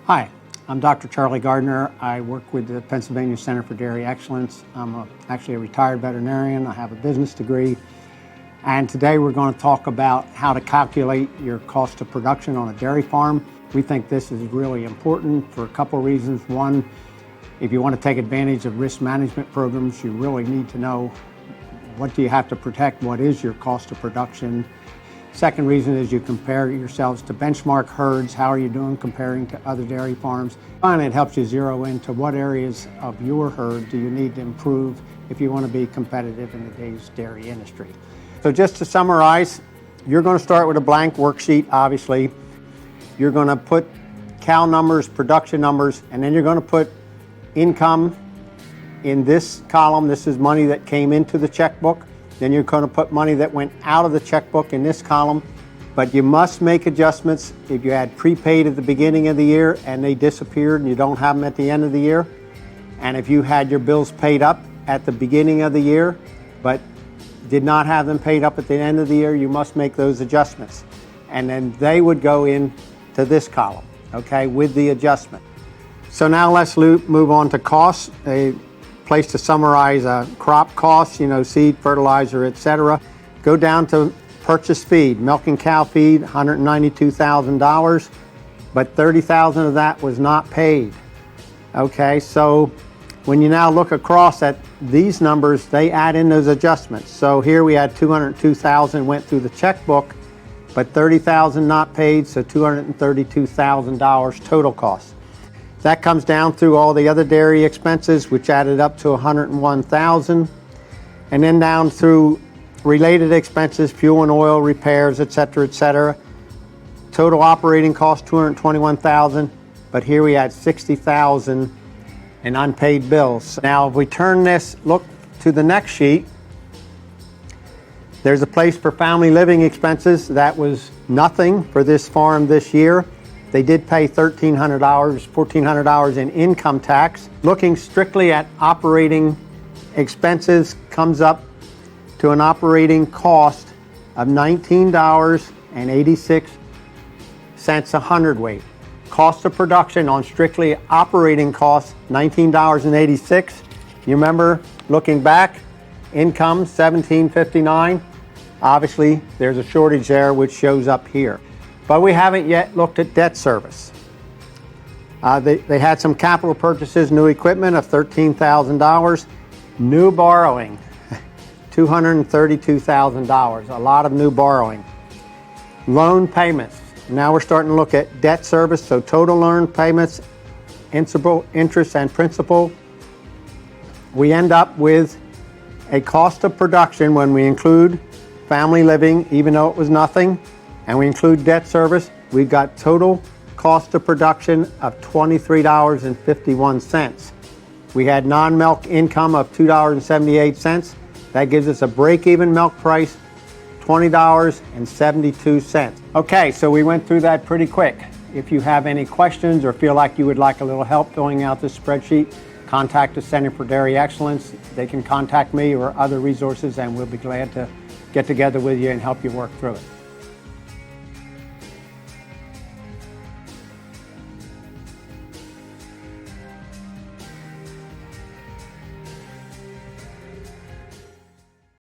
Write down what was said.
Hi, I'm Dr. Charlie Gardner. I work with the Pennsylvania Center for Dairy Excellence. I'm actually a retired veterinarian. I have a business degree. And today we're going to talk about how to calculate your cost of production on a dairy farm. We think this is really important for a couple of reasons. One, if you want to take advantage of risk management programs, you really need to know what do you have to protect, what is your cost of production. Second reason is you compare yourselves to benchmark herds. How are you doing comparing to other dairy farms? Finally, it helps you zero into what areas of your herd do you need to improve if you want to be competitive in today's dairy industry. So just to summarize, you're going to start with a blank worksheet, obviously. You're going to put cow numbers, production numbers, and then you're going to put income in this column. This is money that came into the checkbook. Then you're going to put money that went out of the checkbook in this column. But you must make adjustments if you had prepaid at the beginning of the year and they disappeared and you don't have them at the end of the year. And if you had your bills paid up at the beginning of the year, but did not have them paid up at the end of the year, you must make those adjustments. And then they would go in to this column, okay, with the adjustment. So now let's move on to costs. A place to summarize crop costs, seed, fertilizer, etc. Go down to purchase feed. Milking cow feed, $192,000, but $30,000 of that was not paid. Okay, so when you now look across at these numbers, they add in those adjustments. So here we had $202,000 went through the checkbook, but $30,000 not paid, so $232,000 total cost. That comes down through all the other dairy expenses, which added up to $101,000, and then down through related expenses, fuel and oil, repairs, etc., etc. Total operating cost $221,000, but here we had $60,000 in unpaid bills. Now, if we turn this, look to the next sheet, there's a place for family living expenses. That was nothing for this farm this year. They did pay $1,300, $1,400 in income tax. Looking strictly at operating expenses comes up to an operating cost of $19.86 a hundredweight. Cost of production on strictly operating costs, $19.86. You remember looking back, income $17.59. Obviously, there's a shortage there which shows up here. But we haven't yet looked at debt service. They had some capital purchases, new equipment of $13,000. New borrowing, $232,000, a lot of new borrowing. Loan payments, now we're starting to look at debt service, so total loan payments, interest and principal. We end up with a cost of production when we include family living, even though it was nothing, and we include debt service, we've got total cost of production of $23.51. We had non-milk income of $2.78. That gives us a break-even milk price, $20.72. Okay, so we went through that pretty quick. If you have any questions or feel like you would like a little help filling out this spreadsheet, contact the Center for Dairy Excellence. They can contact me or other resources, and we'll be glad to get together with you and help you work through it.